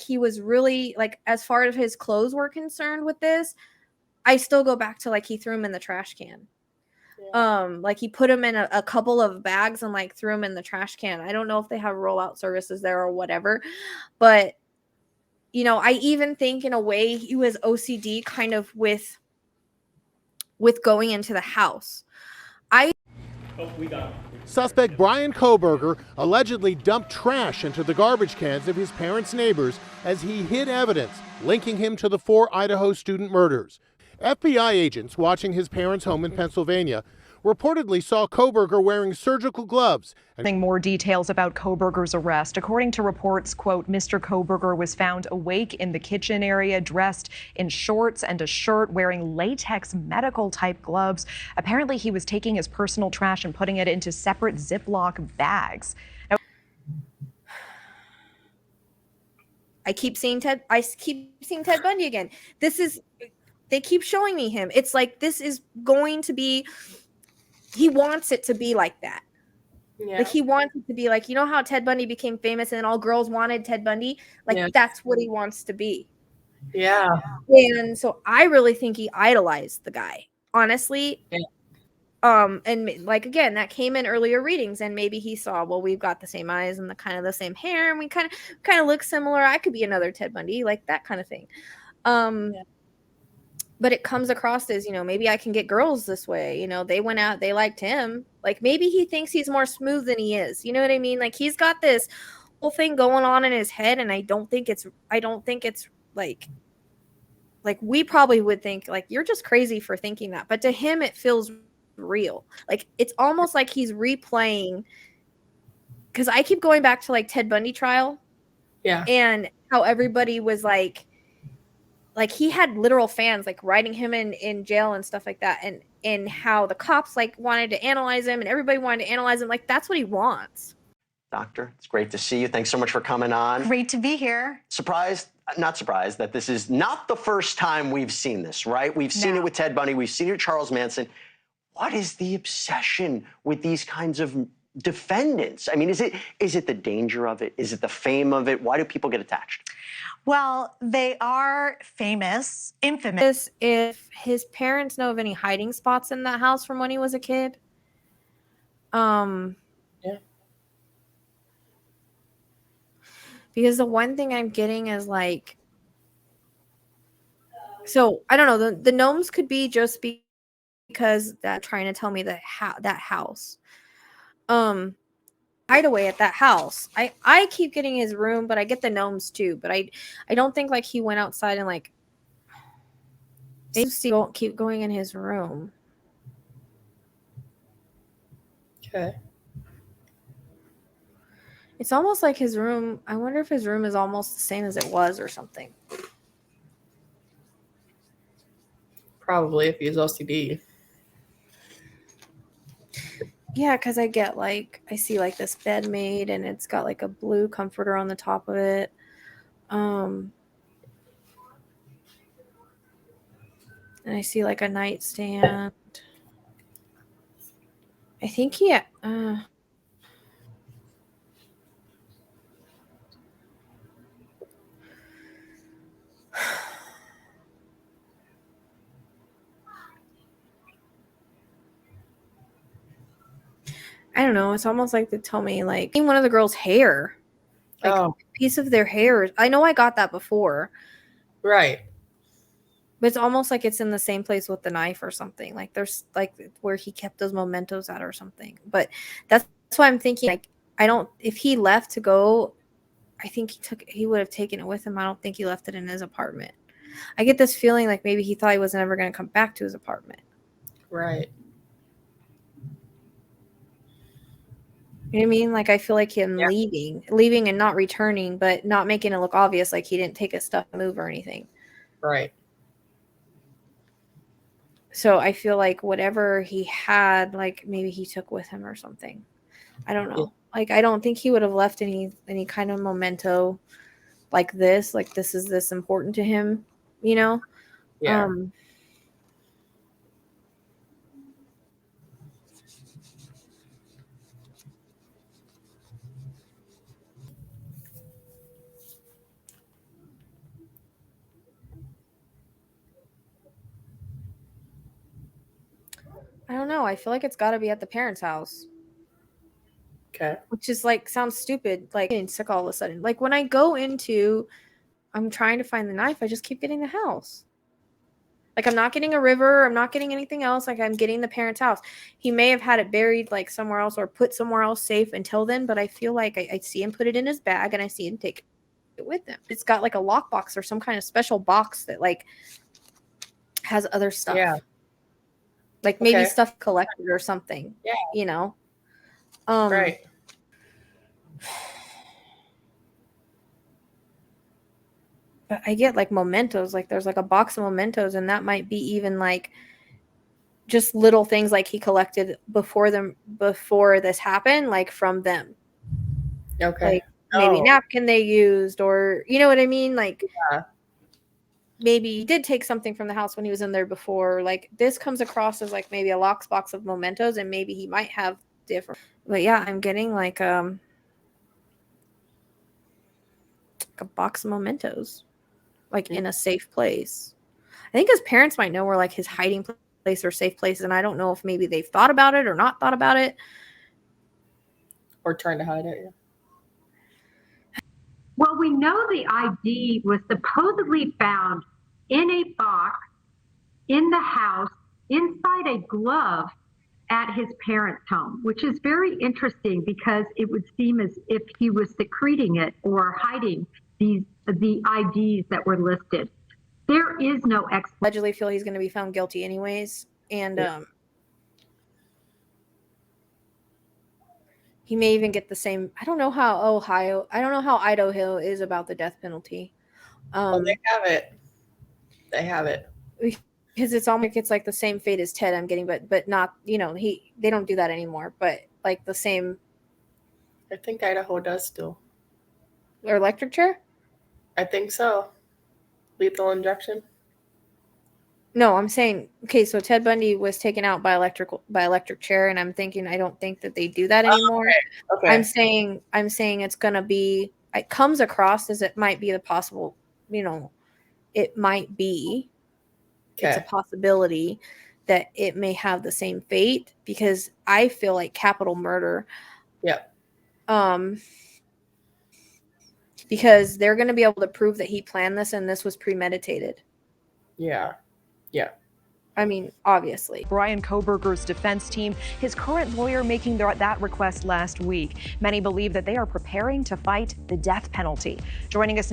he was really like, as far as his clothes were concerned with this, I still go back to like he threw them in the trash can. Like he put them in a couple of bags and like threw them in the trash can. I don't know if they have rollout services there or whatever, but you know, I even think in a way he was OCD kind of with going into the house. Suspect Bryankolburger allegedly dumped trash into the garbage cans of his parents' neighbors as he hid evidence linking him to the 4 Idaho student murders. FBI agents watching his parents' home in Pennsylvania reportedly saw Koberger wearing surgical gloves. More details about Koberger's arrest. According to reports, quote, Mr. Koberger was found awake in the kitchen area, dressed in shorts and a shirt, wearing latex medical type gloves. Apparently, he was taking his personal trash and putting it into separate Ziploc bags. Now, I keep seeing Ted Bundy again. They keep showing me him. It's like, this is going to be, he wants it to be like that. Yeah. Like he wants it to be like, you know how Ted Bundy became famous and all girls wanted Ted Bundy? Like that's what he wants to be. Yeah. And so I really think he idolized the guy, honestly. Yeah. And like, again, that came in earlier readings, and maybe he saw, well, we've got the same eyes and the kind of the same hair, and we kind of look similar. I could be another Ted Bundy, like that kind of thing. But it comes across as, you know, maybe I can get girls this way. You know, they went out, they liked him. Like maybe he thinks he's more smooth than he is. You know what I mean? Like he's got this whole thing going on in his head, and I don't think it's like we probably would think like you're just crazy for thinking that. But to him it feels real. Like it's almost like he's replaying, because I keep going back to like Ted Bundy trial. Yeah. And how everybody was like he had literal fans like writing him in jail and stuff like that, and how the cops like wanted to analyze him and everybody wanted to analyze him. Like that's what he wants. Doctor, it's great to see you. Thanks so much for coming on. Great to be here. Surprised, not surprised, that this is not the first time we've seen this, right? We've seen it with Ted Bundy. We've seen it with Charles Manson. What is the obsession with these kinds of defendants? I mean, is it the danger of it? Is it the fame of it? Why do people get attached? Well, they are famous, infamous. If his parents know of any hiding spots in that house from when he was a kid. Yeah. Because the one thing I'm getting is like, so I don't know, the gnomes could be just because that trying to tell me that that house. Hideaway at that house. I keep getting his room, but I get the gnomes too. But I don't think like he went outside and like they still keep going in his room. Okay. It's almost like his room. I wonder if his room is almost the same as it was or something. Probably if he's OCD. Yeah, because I get like, I see like this bed made and it's got like a blue comforter on the top of it. And I see like a nightstand. I think he, I don't know. It's almost like they tell me like one of the girls' hair, like a piece of their hair. I know I got that before, right? But it's almost like it's in the same place with the knife or something. Like there's like where he kept those mementos at or something. But that's why I'm thinking like if he left to go, I think he would have taken it with him. I don't think he left it in his apartment. I get this feeling like maybe he thought he was never going to come back to his apartment. Right. You know what I mean? Like, I feel like him leaving and not returning, but not making it look obvious like he didn't take his stuff and move or anything. Right. So I feel like whatever he had, like maybe he took with him or something. I don't know. Like, I don't think he would have left any kind of memento like this. Like, this is this important to him, you know? Yeah. I don't know. I feel like it's got to be at the parents' house. Okay. Which is like, sounds stupid, like getting sick all of a sudden. Like when I go into, I'm trying to find the knife, I just keep getting the house. Like I'm not getting a river, I'm not getting anything else, like I'm getting the parents' house. He may have had it buried like somewhere else or put somewhere else safe until then, but I feel like I see him put it in his bag and I see him take it with him. It's got like a lockbox or some kind of special box that like has other stuff. Yeah. Like maybe Okay. stuff collected or something. Yeah. You know? Right. But I get like mementos, like there's like a box of mementos, and that might be even like just little things like he collected before this happened, like from them. Okay. Like maybe napkin they used, or you know what I mean? Like Yeah. maybe he did take something from the house when he was in there before. Like this comes across as like maybe a lockbox of mementos, and maybe he might have different. But yeah, I'm getting like a box of mementos, like in a safe place. I think his parents might know where like his hiding place or safe places, and I don't know if maybe they've thought about it or not thought about it. Or trying to hide it. Yeah. Well, we know the ID was supposedly found in a box in the house inside a glove at his parents' home, which is very interesting because it would seem as if he was secreting it or hiding the IDs that were listed. There is no Allegedly feel he's going to be found guilty anyways, and he may even get the same. I don't know how Idaho is about the death penalty. Well, they have it. They have it. Because it's almost like it's like the same fate as Ted I'm getting, but not, you know, they don't do that anymore, but like the same. I think Idaho does still. Or electric chair? I think so. Lethal injection? No, I'm saying, okay, so Ted Bundy was taken out by electric chair, and I'm thinking I don't think that they do that anymore. Okay. I'm saying it's gonna be, it comes across as it might be the possible, you know, it might be. It's a possibility that it may have the same fate, because I feel like capital murder. Yeah. Because they're going to be able to prove that he planned this and this was premeditated. Yeah. Yeah. I mean, obviously. Bryankolburger's defense team, his current lawyer making that request last week. Many believe that they are preparing to fight the death penalty. Joining us